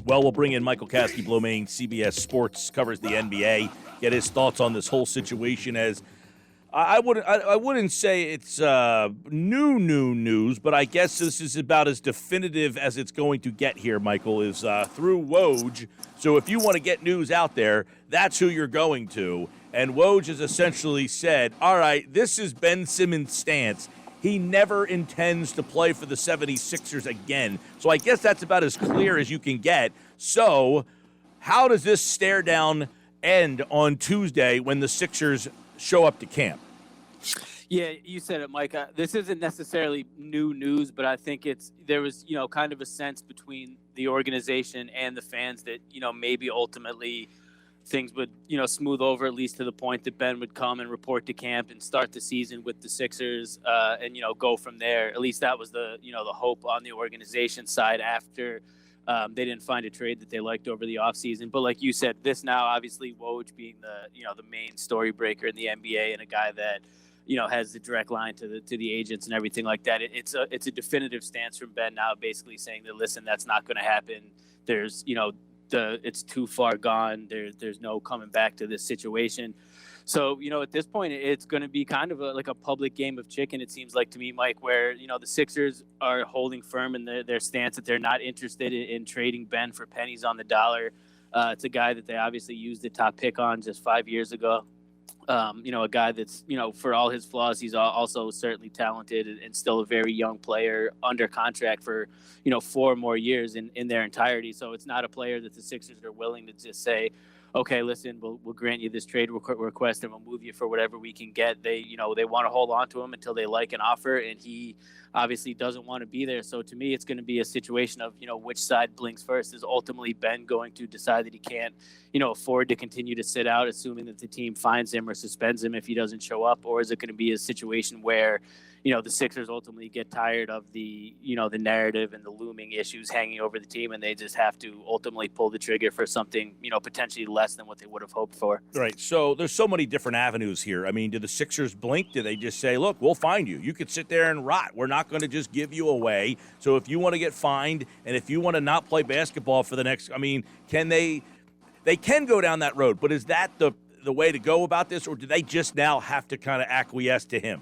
Well, we'll bring in Michael Kaskey Blomain, CBS Sports, covers the NBA, get his thoughts on this whole situation. As I wouldn't say it's new news, but I guess this is about as definitive as it's going to get here, Michael, is through Woj. So if you want to get news out there, that's who you're going to. And Woj has essentially said, all right, this is Ben Simmons' stance. He never intends to play for the 76ers again. So I guess that's about as clear as you can get. So how does this stare down end on Tuesday when the Sixers show up to camp? Yeah, you said it, Mike. This isn't necessarily new news, but I think there was, kind of a sense between the organization and the fans that, maybe ultimately things would, smooth over, at least to the point that Ben would come and report to camp and start the season with the Sixers and, go from there. At least that was the hope on the organization side after they didn't find a trade that they liked over the offseason. But like you said, this now obviously Woj being the main story breaker in the NBA and a guy that, has the direct line to the agents and everything like that. It's a definitive stance from Ben now, basically saying that, listen, that's not going to happen. There's, it's too far gone. There's no coming back to this situation. So, at this point, it's going to be kind of like a public game of chicken, it seems like to me, Mike, where, the Sixers are holding firm in their stance that they're not interested in trading Ben for pennies on the dollar. It's a guy that they obviously used the top pick on just 5 years ago. A guy that's, for all his flaws, he's also certainly talented and still a very young player under contract for, 4 more years in their entirety. So it's not a player that the Sixers are willing to just say, okay, listen, we'll grant you this trade request and we'll move you for whatever we can get. They want to hold on to him until they like an offer, and he obviously doesn't want to be there. So to me, it's going to be a situation of, which side blinks first. Is ultimately Ben going to decide that he can't, afford to continue to sit out, assuming that the team finds him or suspends him if he doesn't show up? Or is it going to be a situation where, the Sixers ultimately get tired of the narrative and the looming issues hanging over the team, and they just have to ultimately pull the trigger for something, potentially less than what they would have hoped for? Right. So there's so many different avenues here. I mean, do the Sixers blink? Do they just say, look, we'll find you. You could sit there and rot. We're not going to just give you away. So if you want to get fined and if you want to not play basketball for the next, can they can go down that road, but is that the way to go about this, or do they just now have to kind of acquiesce to him?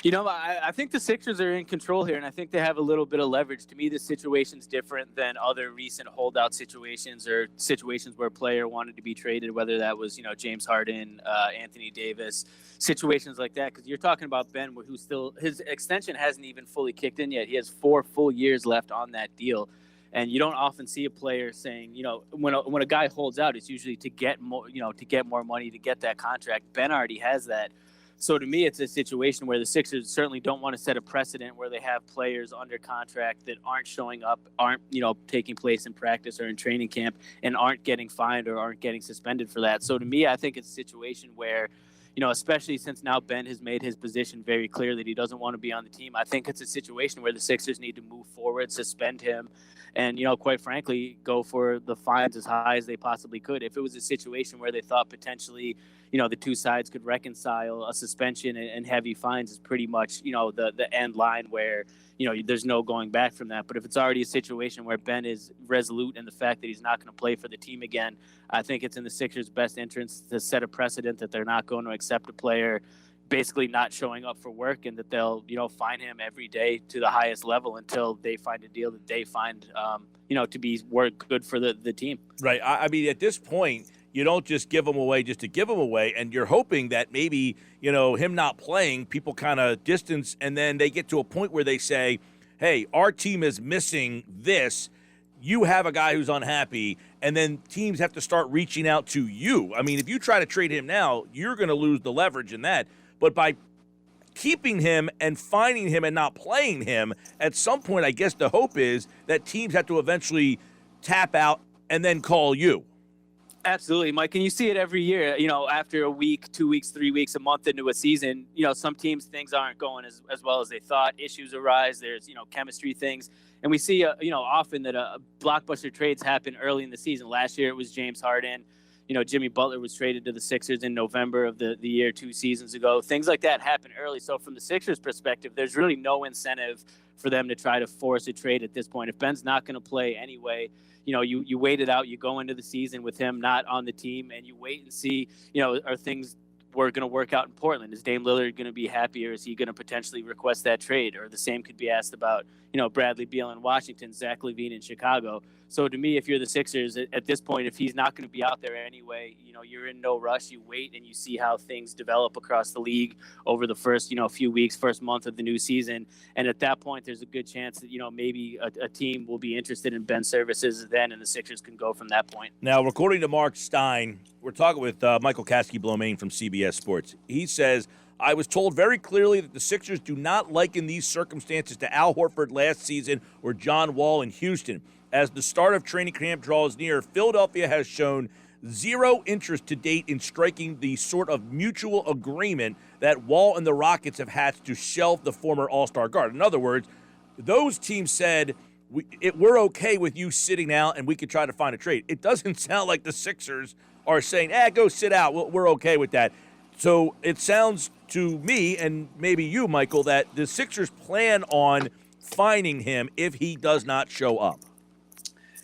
I think the Sixers are in control here, and I think they have a little bit of leverage. To me, this situation's different than other recent holdout situations or situations where a player wanted to be traded, whether that was, James Harden, Anthony Davis, situations like that. Because you're talking about Ben, who's still, his extension hasn't even fully kicked in yet. He has 4 full years left on that deal. And you don't often see a player saying, when a guy holds out, it's usually to get more, to get more money, to get that contract. Ben already has that. So to me, it's a situation where the Sixers certainly don't want to set a precedent where they have players under contract that aren't showing up, aren't, taking place in practice or in training camp, and aren't getting fined or aren't getting suspended for that. So to me, I think it's a situation where, especially since now Ben has made his position very clear that he doesn't want to be on the team, I think it's a situation where the Sixers need to move forward, suspend him, and, quite frankly, go for the fines as high as they possibly could. If it was a situation where they thought potentially, the two sides could reconcile, a suspension and heavy fines is pretty much, the end line where, there's no going back from that. But if it's already a situation where Ben is resolute in the fact that he's not going to play for the team again, I think it's in the Sixers' best interest to set a precedent that they're not going to accept a player basically not showing up for work, and that they'll, fine him every day to the highest level until they find a deal that they find, to be work good for the team. Right. At this point, you don't just give him away just to give him away, and you're hoping that maybe, him not playing, people kind of distance, and then they get to a point where they say, hey, our team is missing this. You have a guy who's unhappy, and then teams have to start reaching out to you. If you try to trade him now, you're going to lose the leverage in that. But by keeping him and finding him and not playing him, at some point, I guess the hope is that teams have to eventually tap out and then call you. Absolutely, Mike. And you see it every year, after a week, 2 weeks, 3 weeks, a month into a season, some teams, things aren't going as well as they thought. Issues arise. There's, chemistry things. And we see, often that blockbuster trades happen early in the season. Last year, it was James Harden. Jimmy Butler was traded to the Sixers in November of the year 2 seasons ago. Things like that happen early. So from the Sixers' perspective, there's really no incentive for them to try to force a trade at this point. If Ben's not going to play anyway, you wait it out. You go into the season with him not on the team, and you wait and see, are things going to work out in Portland? Is Dame Lillard going to be happy, or is he going to potentially request that trade? Or the same could be asked about, Bradley Beal in Washington, Zach LaVine in Chicago. So to me, if you're the Sixers at this point, if he's not going to be out there anyway, you're in no rush. You wait and you see how things develop across the league over the first, few weeks, first month of the new season. And at that point, there's a good chance that, maybe a team will be interested in Ben's services then, and the Sixers can go from that point. Now, according to Mark Stein, we're talking with Michael Kaskey Blomain from CBS Sports. He says, I was told very clearly that the Sixers do not liken these circumstances to Al Horford last season or John Wall in Houston. As the start of training camp draws near, Philadelphia has shown zero interest to date in striking the sort of mutual agreement that Wall and the Rockets have had to shelve the former All-Star guard. In other words, those teams said, we're okay with you sitting out and we could try to find a trade. It doesn't sound like the Sixers are saying, go sit out. We're okay with that. So it sounds to me, and maybe you, Michael, that the Sixers plan on finding him if he does not show up.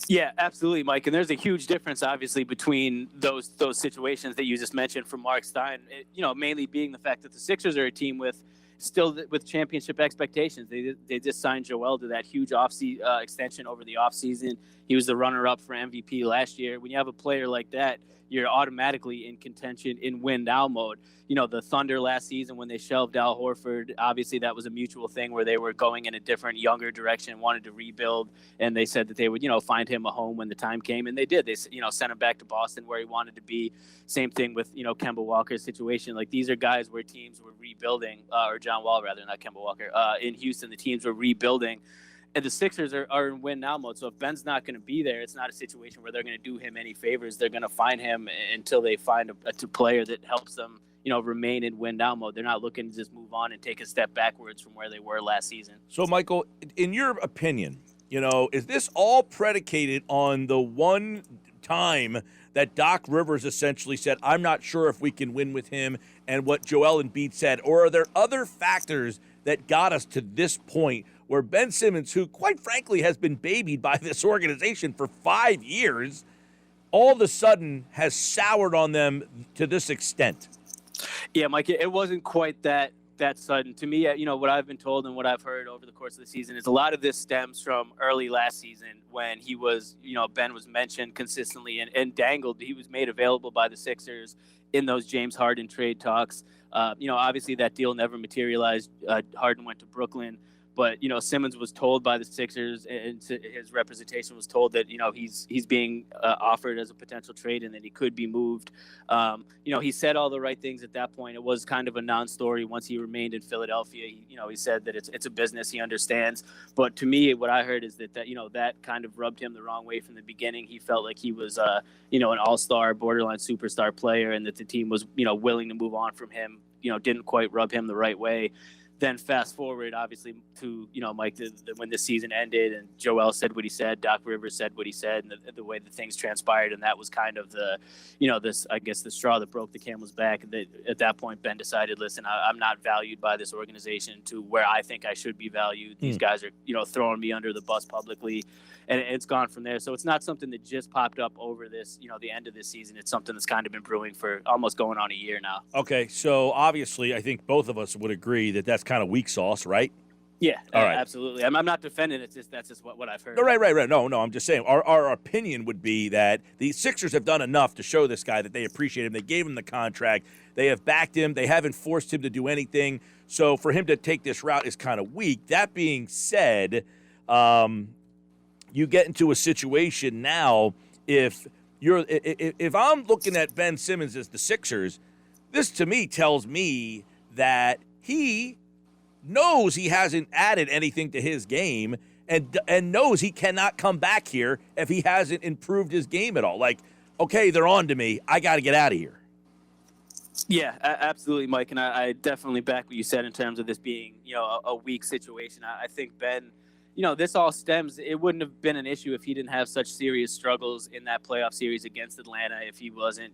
Yeah, absolutely, Mike. And there's a huge difference, obviously, between those situations that you just mentioned from Mark Stein. Mainly being the fact that the Sixers are a team with championship expectations. They just signed Joel to that huge extension over the offseason. He was the runner-up for MVP last year. When you have a player like that, you're automatically in contention in win-now mode. The Thunder last season when they shelved Al Horford, obviously that was a mutual thing where they were going in a different, younger direction, wanted to rebuild, and they said that they would, find him a home when the time came, and they did. They, sent him back to Boston where he wanted to be. Same thing with, Kemba Walker's situation. Like, these are guys where teams were rebuilding, or John Wall rather, not Kemba Walker. In Houston, the teams were rebuilding. And the Sixers are in win-now mode. So if Ben's not going to be there, it's not a situation where they're going to do him any favors. They're going to find him until they find a player that helps them, remain in win-now mode. They're not looking to just move on and take a step backwards from where they were last season. So, Michael, in your opinion, is this all predicated on the one time that Doc Rivers essentially said, I'm not sure if we can win with him, and what Joel Embiid said? Or are there other factors that got us to this point where Ben Simmons, who quite frankly has been babied by this organization for 5 years, all of a sudden has soured on them to this extent? Yeah, Mike, it wasn't quite that sudden. To me, what I've been told and what I've heard over the course of the season is a lot of this stems from early last season when he was, Ben was mentioned consistently and dangled. He was made available by the Sixers in those James Harden trade talks. Obviously that deal never materialized. Harden went to Brooklyn. But, Simmons was told by the Sixers, and his representation was told that, he's being offered as a potential trade and that he could be moved. He said all the right things at that point. It was kind of a non-story once he remained in Philadelphia. He said that it's a business, he understands. But to me, what I heard is that that kind of rubbed him the wrong way from the beginning. He felt like he was, an all-star, borderline superstar player, and that the team was, willing to move on from him, didn't quite rub him the right way. Then fast forward, obviously, to, Mike, when the season ended and Joel said what he said, Doc Rivers said what he said, and the way that things transpired. And that was kind of the, the straw that broke the camel's back. At that point, Ben decided, listen, I'm not valued by this organization to where I think I should be valued. These guys are, throwing me under the bus publicly. And it's gone from there. So it's not something that just popped up over this, the end of this season. It's something that's kind of been brewing for almost going on a year now. Okay, so obviously I think both of us would agree that that's kind of weak sauce, right? Yeah, all right. Absolutely. I'm not defending it. That's just what I've heard. No, right. No, I'm just saying our opinion would be that the Sixers have done enough to show this guy that they appreciate him. They gave him the contract. They have backed him. They haven't forced him to do anything. So for him to take this route is kind of weak. That being said, you get into a situation now if I'm looking at Ben Simmons as the Sixers, this to me tells me that he knows he hasn't added anything to his game and knows he cannot come back here if he hasn't improved his game at all. Like, okay, they're on to me. I got to get out of here. Yeah, absolutely, Mike. And I definitely back what you said in terms of this being, a weak situation. I think Ben, this all stems. It wouldn't have been an issue if he didn't have such serious struggles in that playoff series against Atlanta. If he wasn't,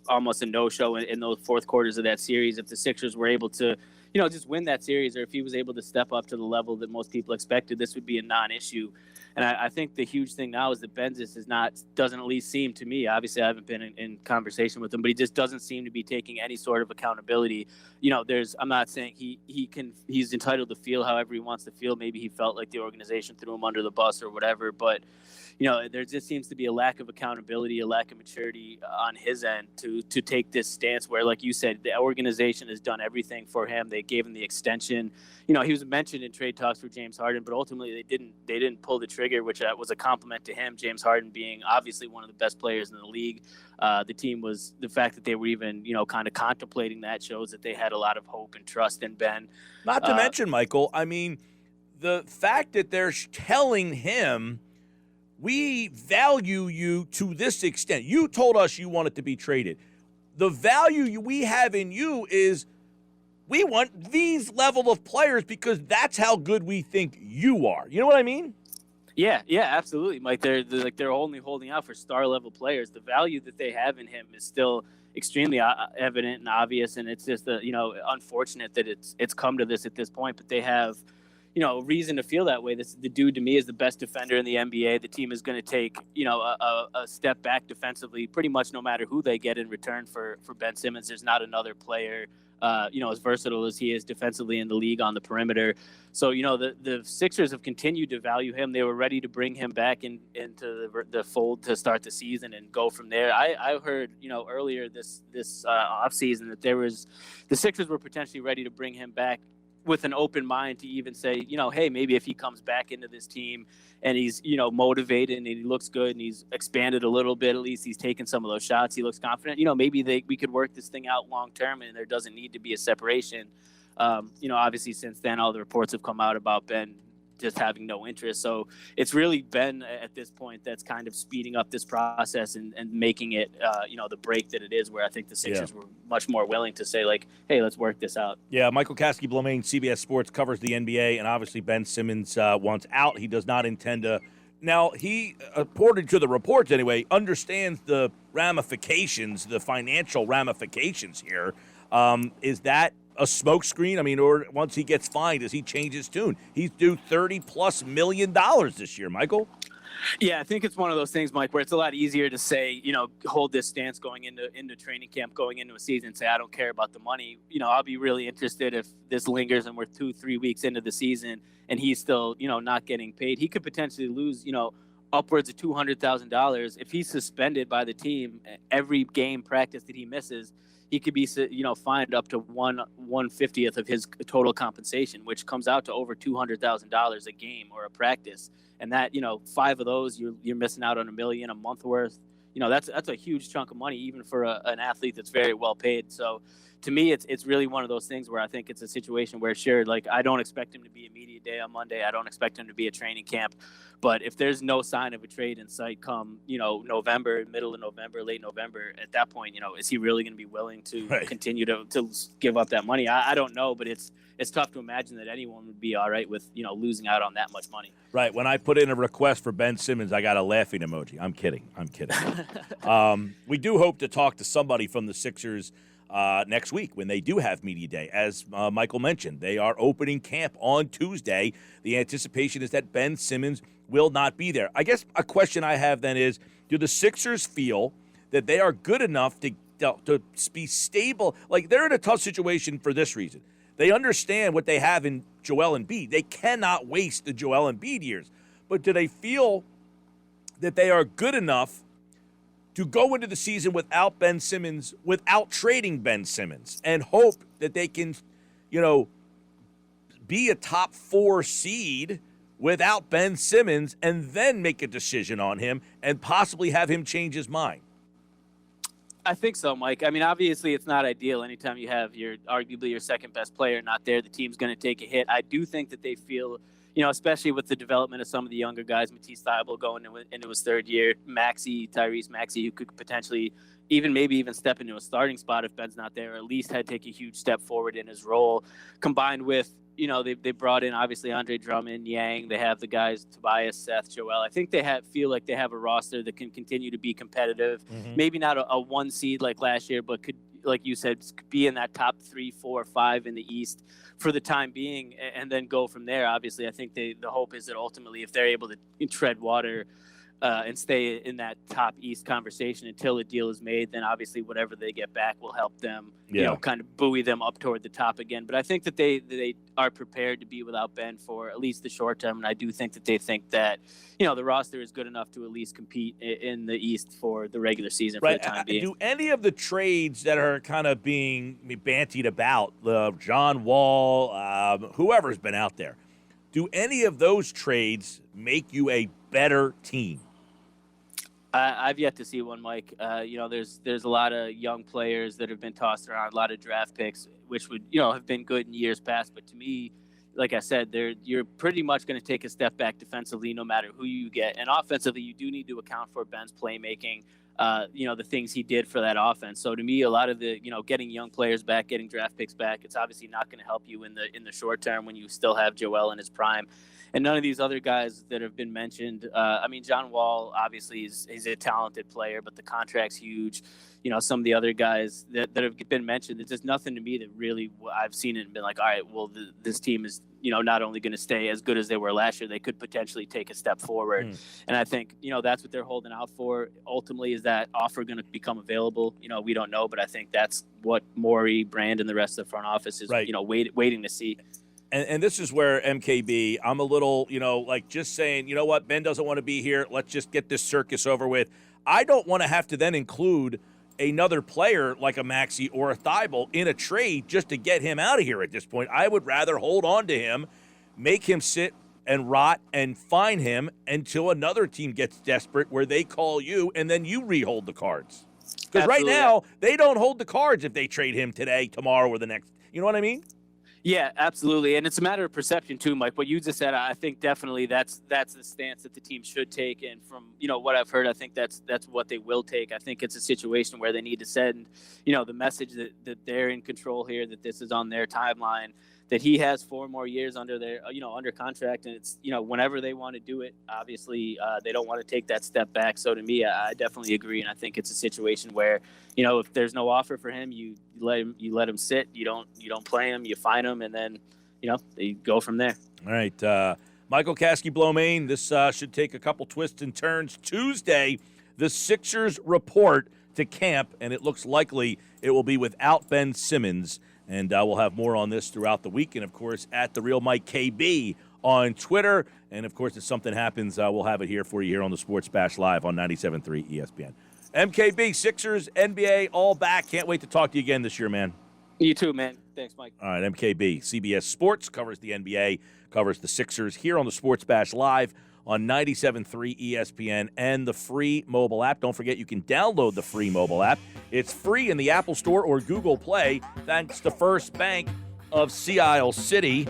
almost a no-show in those fourth quarters of that series. If the Sixers were able to, just win that series, or if he was able to step up to the level that most people expected, this would be a non-issue. And I think the huge thing now is that Ben just doesn't at least seem to me, obviously I haven't been in conversation with him, but he just doesn't seem to be taking any sort of accountability. I'm not saying he's entitled to feel however he wants to feel. Maybe he felt like the organization threw him under the bus or whatever, but there just seems to be a lack of accountability, a lack of maturity on his end to take this stance where, like you said, the organization has done everything for him. They gave him the extension. He was mentioned in trade talks for James Harden, but ultimately they didn't pull the trigger, which was a compliment to him. James Harden being obviously one of the best players in the league. The fact that they were even, kind of contemplating that shows that they had a lot of hope and trust in Ben. Not to mention, Michael, I mean, the fact that they're telling him, we value you to this extent. You told us you wanted to be traded. The value we have in you is we want these level of players because that's how good we think you are. You know what I mean? Yeah, absolutely, Mike. They're only holding out for star level players. The value that they have in him is still extremely evident and obvious, and it's just unfortunate that it's come to this at this point. But they have reason to feel that way. The dude to me is the best defender in the NBA. The team is going to take, a step back defensively pretty much no matter who they get in return for Ben Simmons. There's not another player, as versatile as he is defensively in the league on the perimeter. So, the Sixers have continued to value him. They were ready to bring him back into the fold to start the season and go from there. I heard, earlier this offseason that the Sixers were potentially ready to bring him back with an open mind to even say, hey, maybe if he comes back into this team and he's, motivated and he looks good and he's expanded a little bit, at least he's taken some of those shots, he looks confident, maybe we could work this thing out long term and there doesn't need to be a separation. Obviously since then, all the reports have come out about Ben just having no interest. So it's really Ben at this point that's kind of speeding up this process and making it, the break that it is, where I think the Sixers were much more willing to say, like, hey, let's work this out. Yeah, Michael Kaskey Blomain, CBS Sports, covers the NBA, and obviously Ben Simmons wants out. He does not intend to. Now, he, according to the reports anyway, understands the ramifications, the financial ramifications here. Is that a smokescreen? I mean, or once he gets fined, does he change his tune? He's due $30+ million this year, Michael. Yeah, I think it's one of those things, Mike, where it's a lot easier to say, hold this stance going into training camp, going into a season, and say, I don't care about the money. I'll be really interested if this lingers and we're 2-3 weeks into the season and he's still, not getting paid. He could potentially lose, upwards of $200,000 if he's suspended by the team every game practice that he misses. He could be, fined up to 1/50th of his total compensation, which comes out to over $200,000 a game or a practice. And that, 5 of those, you're missing out on $1 million a month worth. That's a huge chunk of money, even for an athlete that's very well paid. So to me, it's really one of those things where I think it's a situation where, sure, like, I don't expect him to be immediate day on Monday. I don't expect him to be a training camp. But if there's no sign of a trade in sight come, November, middle of November, late November, at that point, is he really going to be willing to continue to give up that money? I don't know, but it's tough to imagine that anyone would be all right with, losing out on that much money. Right. When I put in a request for Ben Simmons, I got a laughing emoji. I'm kidding. We do hope to talk to somebody from the Sixers next week when they do have media day. As Michael mentioned, they are opening camp on Tuesday. The anticipation is that Ben Simmons will not be there. I guess a question I have then is, do the Sixers feel that they are good enough to be stable? Like, they're in a tough situation for this reason. They understand what they have in Joel Embiid. They cannot waste the Joel Embiid years. But do they feel that they are good enough to go into the season without Ben Simmons, without trading Ben Simmons, and hope that they can, be a top 4 seed without Ben Simmons and then make a decision on him and possibly have him change his mind? I think so, Mike. I mean, obviously it's not ideal. Anytime you have arguably your second best player not there, the team's going to take a hit. I do think that they feel, especially with the development of some of the younger guys, Matisse Thybulle going into his third year, Tyrese Maxey, who could potentially even step into a starting spot if Ben's not there, or at least take a huge step forward in his role, combined with, they brought in obviously Andre Drummond, Yang. They have the guys Tobias, Seth, Joel. I think they feel like they have a roster that can continue to be competitive. Mm-hmm. Maybe not a 1 seed like last year, but could like you said, be in that top 3, 4, 5 in the East for the time being, and then go from there. Obviously, I think the hope is that ultimately, if they're able to tread water and stay in that top East conversation until a deal is made, then obviously whatever they get back will help them, kind of buoy them up toward the top again. But I think that they are prepared to be without Ben for at least the short term, and I do think that they think that the roster is good enough to at least compete in the East for the regular season for the time being. Do any of the trades that are kind of being bantied about, John Wall, whoever's been out there, do any of those trades make you a better team? I've yet to see one, Mike. There's a lot of young players that have been tossed around, a lot of draft picks, which would have been good in years past. But to me, like I said, you're pretty much going to take a step back defensively, no matter who you get, and offensively, you do need to account for Ben's playmaking. The things he did for that offense. So to me, a lot of the getting young players back, getting draft picks back, it's obviously not going to help you in the short term when you still have Joel in his prime. And none of these other guys that have been mentioned. John Wall obviously he's a talented player, but the contract's huge. Some of the other guys that have been mentioned, it's just nothing to me that really I've seen it and been like, all right, well, this team is not only going to stay as good as they were last year, they could potentially take a step forward. And I think that's what they're holding out for. Ultimately, is that offer going to become available? We don't know, but I think that's what Morey, Brand, and the rest of the front office is waiting to see. And this is where MKB, I'm a little, just saying, you know what, Ben doesn't want to be here. Let's just get this circus over with. I don't want to have to then include another player like a Maxey or a Thibault in a trade just to get him out of here at this point. I would rather hold on to him, make him sit and rot and fine him until another team gets desperate where they call you and then you rehold the cards. Because right now, they don't hold the cards if they trade him today, tomorrow, or the next. You know what I mean? Yeah, absolutely. And it's a matter of perception too, Mike. What you just said, I think definitely that's the stance that the team should take. And from, what I've heard, I think that's what they will take. I think it's a situation where they need to send, the message that they're in control here, that this is on their timeline, that he has 4 more years under their, under contract. And it's, whenever they want to do it, obviously they don't want to take that step back. So to me, I definitely agree. And I think it's a situation where, if there's no offer for him, you let him sit, you don't play him, you fine him, and then, they go from there. All right. Michael Kaskey Blomain, this should take a couple twists and turns. Tuesday, the Sixers report to camp, and it looks likely it will be without Ben Simmons. And we'll have more on this throughout the week. And, of course, at The Real Mike KB on Twitter. And, of course, if something happens, we'll have it here for you here on the Sports Bash Live on 97.3 ESPN. MKB, Sixers, NBA, all back. Can't wait to talk to you again this year, man. You too, man. Thanks, Mike. All right, MKB, CBS Sports, covers the NBA, covers the Sixers here on the Sports Bash Live on 97.3 ESPN and the free mobile app. Don't forget, you can download the free mobile app. It's free in the Apple Store or Google Play, thanks to First Bank of Sea Isle City.